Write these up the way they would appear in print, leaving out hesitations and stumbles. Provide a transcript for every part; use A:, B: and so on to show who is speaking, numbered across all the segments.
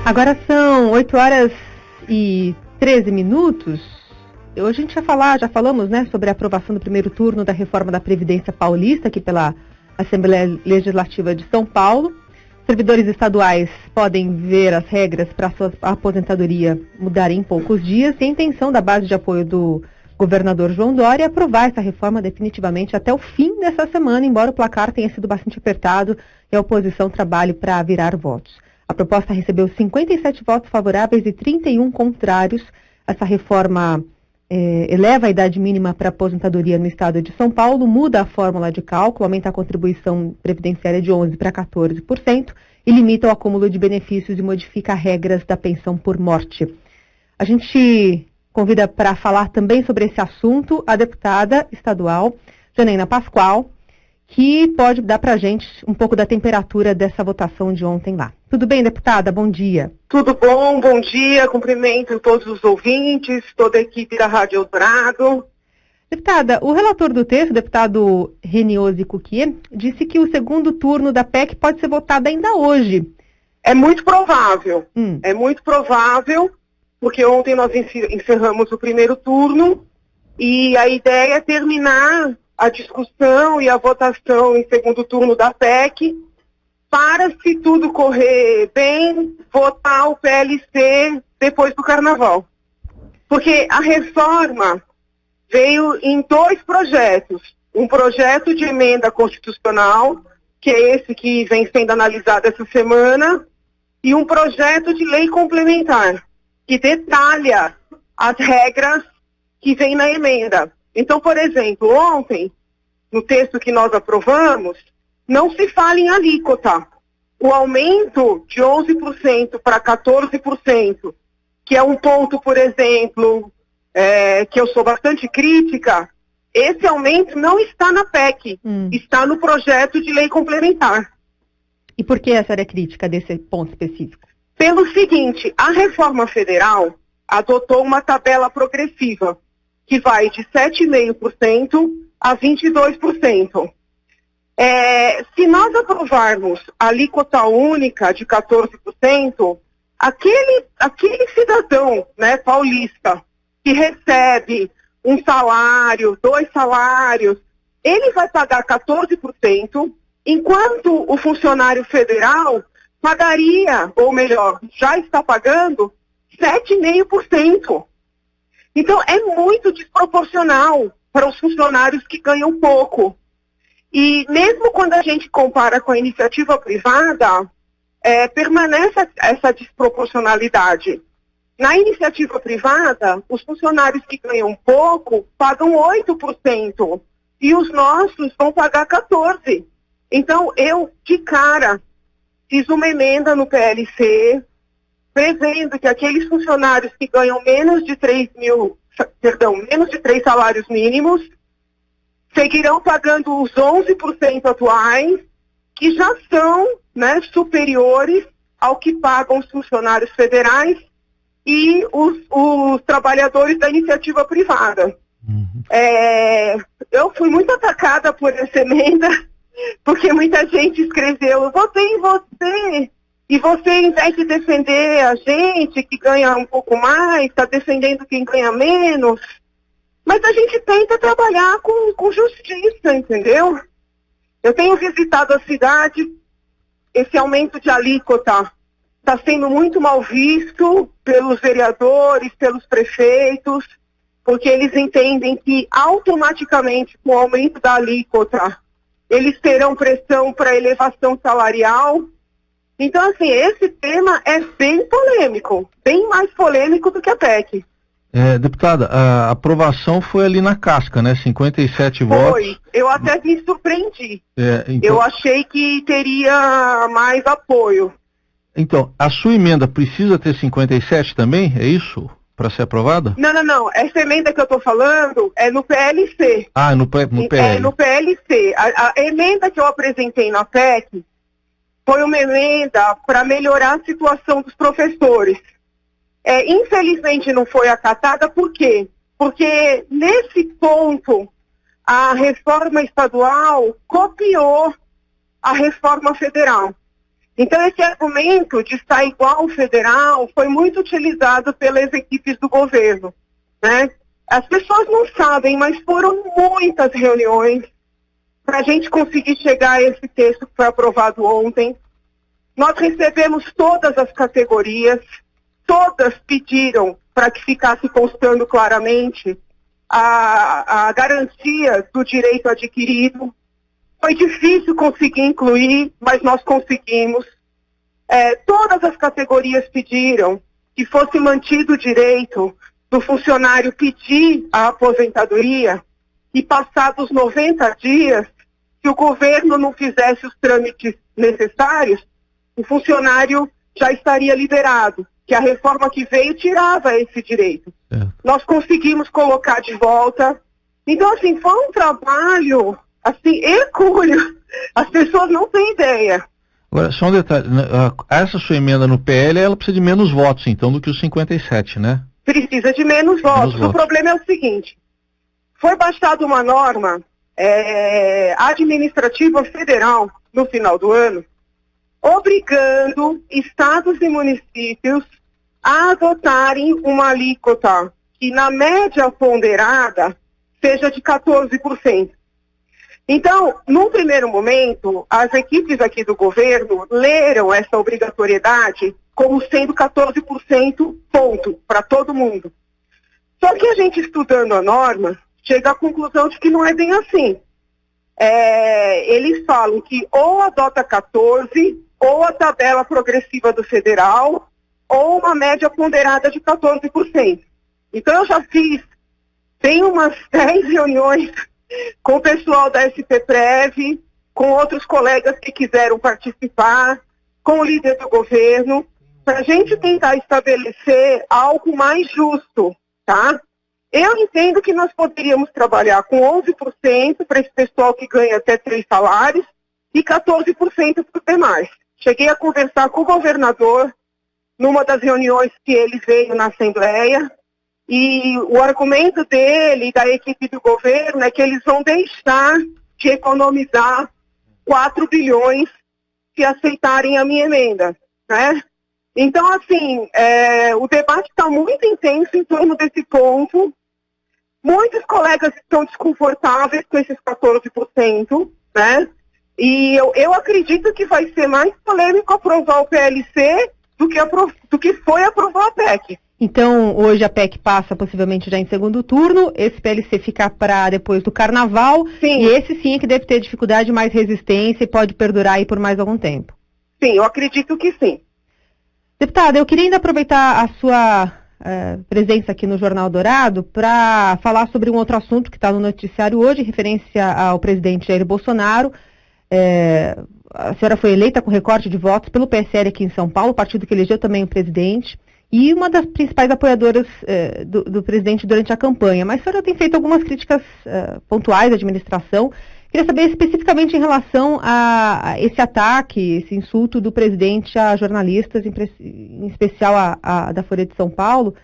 A: Agora são 8 horas e 13 minutos. Hoje a gente já falamos, né, sobre a aprovação do primeiro turno da reforma da Previdência Paulista, aqui pela Assembleia Legislativa de São Paulo. Servidores estaduais podem ver as regras para sua aposentadoria mudarem em poucos dias, e a intenção da base de apoio do governador João Dória é aprovar essa reforma definitivamente até o fim dessa semana, embora o placar tenha sido bastante apertado e a oposição trabalhe para virar votos. A proposta recebeu 57 votos favoráveis e 31 contrários. Essa reforma eleva a idade mínima para aposentadoria no estado de São Paulo, muda a fórmula de cálculo, aumenta a contribuição previdenciária de 11% para 14% e limita o acúmulo de benefícios e modifica regras da pensão por morte. A gente convida para falar também sobre esse assunto a deputada estadual Janaína Pascoal, que pode dar para a gente um pouco da temperatura dessa votação de ontem lá. Tudo bem, deputada? Bom dia.
B: Tudo bom dia. Cumprimento todos os ouvintes, toda a equipe da Rádio Eldorado.
A: Deputada, o relator do texto, o deputado Reniose Cuquier, disse que o segundo turno da PEC pode ser votado ainda hoje.
B: É muito provável. É muito provável, porque ontem nós encerramos o primeiro turno e a ideia é terminar a discussão e a votação em segundo turno da PEC, para, se tudo correr bem, votar o PLC depois do Carnaval. Porque a reforma veio em dois projetos. Um projeto de emenda constitucional, que é esse que vem sendo analisado essa semana, e um projeto de lei complementar, que detalha as regras que vem na emenda. Então, por exemplo, ontem, no texto que nós aprovamos, não se fala em alíquota. O aumento de 11% para 14%, que é um ponto, por exemplo, que eu sou bastante crítica, esse aumento não está na PEC, está no projeto de lei complementar.
A: E por que a senhora é crítica desse ponto específico?
B: Pelo seguinte, a reforma federal adotou uma tabela progressiva, que vai de 7,5% a 22%. Se nós aprovarmos a alíquota única de 14%, aquele cidadão, né, paulista que recebe um salário, 2 salários, ele vai pagar 14%, enquanto o funcionário federal pagaria, ou melhor, já está pagando 7,5%. Então, é muito desproporcional para os funcionários que ganham pouco. E mesmo quando a gente compara com a iniciativa privada, permanece essa desproporcionalidade. Na iniciativa privada, os funcionários que ganham pouco pagam 8%, e os nossos vão pagar 14%. Então, eu, de cara, fiz uma emenda no PLC, prevendo que aqueles funcionários que ganham menos de 3 salários mínimos, seguirão pagando os 11% atuais, que já são, né, superiores ao que pagam os funcionários federais e os trabalhadores da iniciativa privada. Eu fui muito atacada por essa emenda, porque muita gente escreveu: eu votei em você. E você, em vez de defender a gente que ganha um pouco mais, está defendendo quem ganha menos. Mas a gente tenta trabalhar com justiça, entendeu? Eu tenho visitado a cidade, esse aumento de alíquota está sendo muito mal visto pelos vereadores, pelos prefeitos, porque eles entendem que automaticamente, com o aumento da alíquota, eles terão pressão para elevação salarial. Então, assim, esse tema é bem polêmico, bem mais polêmico do que a PEC.
C: Deputada, a aprovação foi ali na casca, né? 57 votos.
B: Foi, eu até me surpreendi.
C: Então...
B: Eu achei que teria mais apoio.
C: Então, a sua emenda precisa ter 57 também, é isso? Para ser aprovada?
B: Não. Essa emenda que eu estou falando é no PLC.
C: No PL.
B: É no PLC. A emenda que eu apresentei na PEC foi uma emenda para melhorar a situação dos professores. Infelizmente não foi acatada, por quê? Porque nesse ponto a reforma estadual copiou a reforma federal. Então, esse argumento de estar igual ao federal foi muito utilizado pelas equipes do governo, né? As pessoas não sabem, mas foram muitas reuniões para a gente conseguir chegar a esse texto que foi aprovado ontem. Nós recebemos todas as categorias, todas pediram para que ficasse constando claramente a garantia do direito adquirido. Foi difícil conseguir incluir, mas nós conseguimos. Todas as categorias pediram que fosse mantido o direito do funcionário pedir a aposentadoria e, passados 90 dias, se o governo não fizesse os trâmites necessários, o funcionário já estaria liberado, que a reforma que veio tirava esse direito. Nós conseguimos colocar de volta. Então, assim, foi um trabalho, assim, hercúleo. As pessoas não têm ideia.
C: Agora, só um detalhe, essa sua emenda no PL, ela precisa de menos votos, então, do que os 57, né?
B: Precisa de menos votos. O problema é o seguinte, foi baixada uma norma administrativa federal no final do ano, obrigando estados e municípios a adotarem uma alíquota que, na média ponderada, seja de 14%. Então, num primeiro momento, as equipes aqui do governo leram essa obrigatoriedade como sendo 14% ponto para todo mundo. Só que a gente, estudando a norma, chega à conclusão de que não é bem assim. Eles falam que ou adota 14%, ou a tabela progressiva do federal, ou uma média ponderada de 14%. Então eu já tem umas 10 reuniões com o pessoal da SPPrev, com outros colegas que quiseram participar, com o líder do governo, para a gente tentar estabelecer algo mais justo, tá? Eu entendo que nós poderíamos trabalhar com 11% para esse pessoal que ganha até 3 salários e 14% para os demais. Cheguei a conversar com o governador numa das reuniões que ele veio na Assembleia, e o argumento dele e da equipe do governo é que eles vão deixar de economizar 4 bilhões se aceitarem a minha emenda, né? Então, assim, o debate está muito intenso em torno desse ponto. Muitos colegas estão desconfortáveis com esses 14%, né? E eu acredito que vai ser mais polêmico aprovar o PLC do que foi aprovar a PEC.
A: Então, hoje a PEC passa possivelmente já em segundo turno, esse PLC fica para depois do Carnaval,
B: sim.
A: E esse sim é que deve ter dificuldade, mais resistência e pode perdurar aí por mais algum tempo.
B: Sim, eu acredito que sim.
A: Deputada, eu queria ainda aproveitar a sua presença aqui no Jornal Dourado para falar sobre um outro assunto que está no noticiário hoje, referência ao presidente Jair Bolsonaro. A senhora foi eleita com recorte de votos pelo PSL aqui em São Paulo, partido que elegeu também o presidente, e uma das principais apoiadoras do presidente durante a campanha. Mas a senhora tem feito algumas críticas pontuais à administração. Queria saber especificamente em relação a esse ataque, esse insulto do presidente a jornalistas, em especial a da Folha de São Paulo.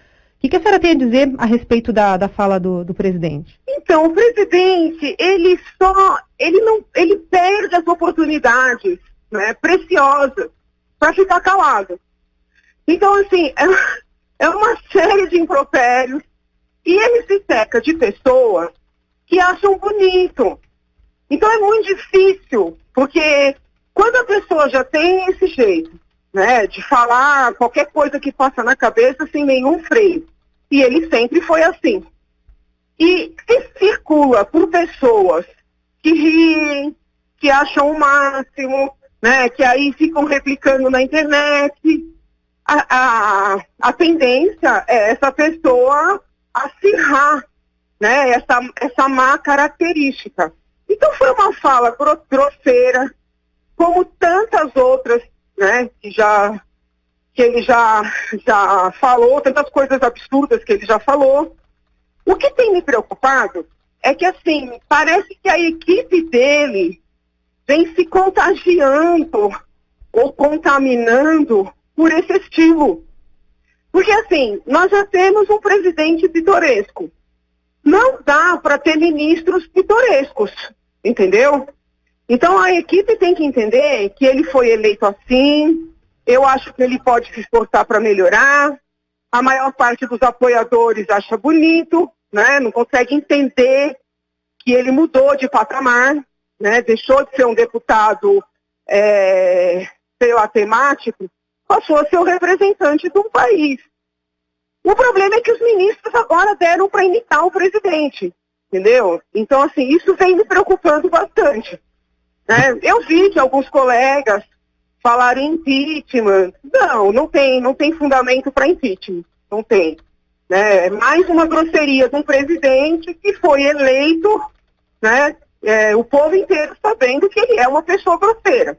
A: O que a senhora tem a dizer a respeito da fala do presidente?
B: Então, o presidente, ele perde as oportunidades, né, preciosas para ficar calado. Então, assim, é uma série de impropérios e ele se cerca de pessoas que acham bonito. Então é muito difícil, porque quando a pessoa já tem esse jeito, né, de falar qualquer coisa que passa na cabeça sem nenhum freio, e ele sempre foi assim, e se circula por pessoas que riem, que acham o máximo, né, que aí ficam replicando na internet, a tendência é essa pessoa acirrar, né, essa má característica. Então foi uma fala grosseira, como tantas outras, né, que ele já falou, tantas coisas absurdas que ele já falou. O que tem me preocupado é que, assim, parece que a equipe dele vem se contagiando ou contaminando por esse estilo. Porque, assim, nós já temos um presidente pitoresco. Não dá para ter ministros pitorescos, entendeu? Então a equipe tem que entender que ele foi eleito assim, eu acho que ele pode se esforçar para melhorar, a maior parte dos apoiadores acha bonito, né? Não consegue entender que ele mudou de patamar, né? Deixou de ser um deputado, sei lá, temático, passou a ser o representante de um país. O problema é que os ministros agora deram para imitar o presidente, entendeu? Então, assim, isso vem me preocupando bastante. Né? Eu vi que alguns colegas falaram em impeachment. Não tem fundamento para impeachment, não tem. Né? É mais uma grosseria de um presidente que foi eleito, né? O povo inteiro sabendo que ele é uma pessoa grosseira.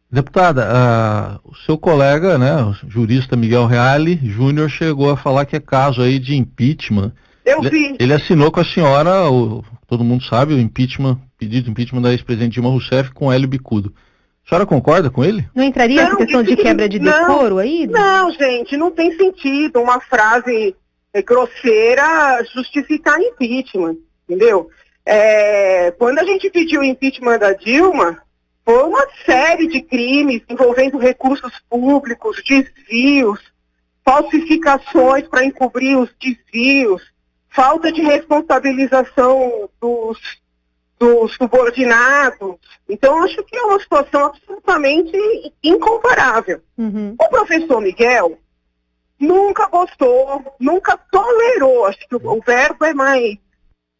C: Deputada, o seu colega, né, o jurista Miguel Reale Júnior, chegou a falar que é caso aí de impeachment.
B: Eu vi.
C: Ele assinou com a senhora, todo mundo sabe, o pedido de impeachment da ex-presidente Dilma Rousseff com Hélio Bicudo. A senhora concorda com ele?
A: Não entraria essa questão de quebra de decoro aí?
B: Não, gente, não tem sentido uma frase grosseira justificar impeachment, entendeu? Quando a gente pediu o impeachment da Dilma, foi uma série de crimes envolvendo recursos públicos, desvios, falsificações para encobrir os desvios, falta de responsabilização dos subordinados. Então, acho que é uma situação absolutamente incomparável.
A: Uhum.
B: O professor Miguel nunca gostou, nunca tolerou, acho que o verbo é mais,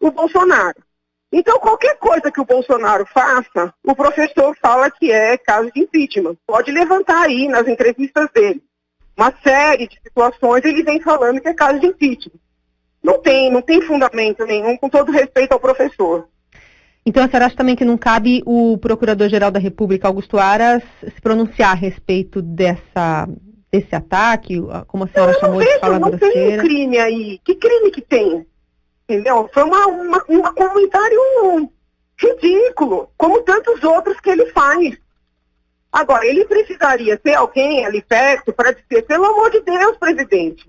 B: o Bolsonaro. Então, qualquer coisa que o Bolsonaro faça, o professor fala que é caso de impeachment. Pode levantar aí nas entrevistas dele. Uma série de situações ele vem falando que é caso de impeachment. Não tem fundamento nenhum, com todo respeito ao professor.
A: Então a senhora acha também que não cabe o Procurador-Geral da República, Augusto Aras, se pronunciar a respeito desse ataque, como a senhora chamou de fala grosseira?
B: Não tem um crime aí. Que crime que tem? Entendeu? Foi um comentário ridículo, como tantos outros que ele faz. Agora, ele precisaria ter alguém ali perto para dizer, pelo amor de Deus, presidente.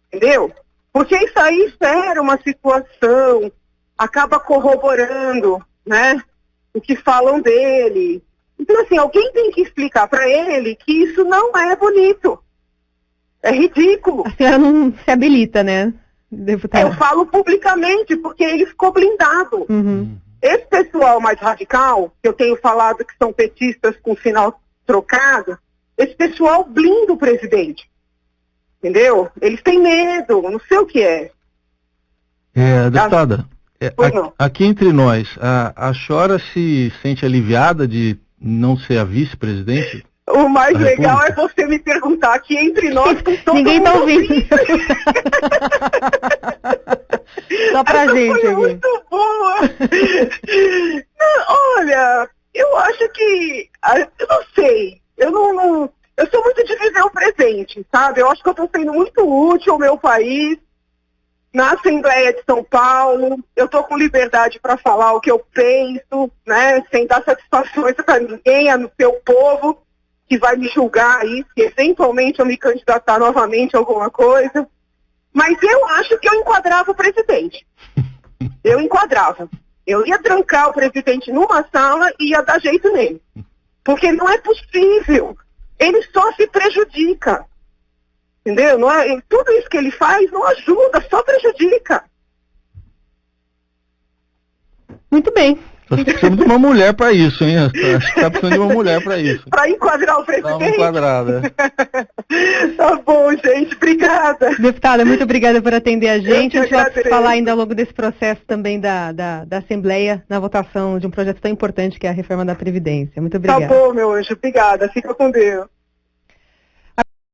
B: Entendeu? Porque isso aí era uma situação, acaba corroborando, né, o que falam dele. Então, assim, alguém tem que explicar para ele que isso não é bonito. É ridículo.
A: A senhora não se habilita, né, deputada?
B: Eu falo publicamente, porque ele ficou blindado.
A: Uhum.
B: Esse pessoal mais radical, que eu tenho falado que são petistas com sinal trocado, esse pessoal blinda o presidente. Entendeu? Eles têm medo, não sei o que é.
C: Deputada, aqui entre nós, a senhora se sente aliviada de não ser a vice-presidente?
B: O mais legal é você me perguntar aqui entre nós com todo
A: Ninguém tá
B: mundo
A: ouvindo. Só pra
B: Essa
A: gente
B: foi
A: aqui.
B: muito boa. Olha, eu acho que, eu não sei, eu sou muito de viver o presente, sabe? Eu acho que eu estou sendo muito útil ao meu país, na Assembleia de São Paulo, eu estou com liberdade para falar o que eu penso, né? Sem dar satisfações para ninguém, a no seu povo, que vai me julgar aí, se eventualmente eu me candidatar novamente a alguma coisa. Mas eu acho que eu enquadrava o presidente. Eu enquadrava. Eu ia trancar o presidente numa sala e ia dar jeito nele. Porque não é possível. Ele só se prejudica. Entendeu? Tudo isso que ele faz não ajuda, só prejudica.
C: Muito bem. Nós precisamos de uma mulher para isso, hein? Acho que está precisando de uma mulher para isso.
B: Para enquadrar o presidente.
C: Dá uma enquadrada.
B: Tá bom, gente. Obrigada.
A: Deputada, muito obrigada por atender a gente. A gente vai
B: agradeço.
A: falar ainda ao longo desse processo também da Assembleia na votação de um projeto tão importante que é a reforma da Previdência. Muito obrigada.
B: Tá bom, meu anjo. Obrigada. Fica com Deus.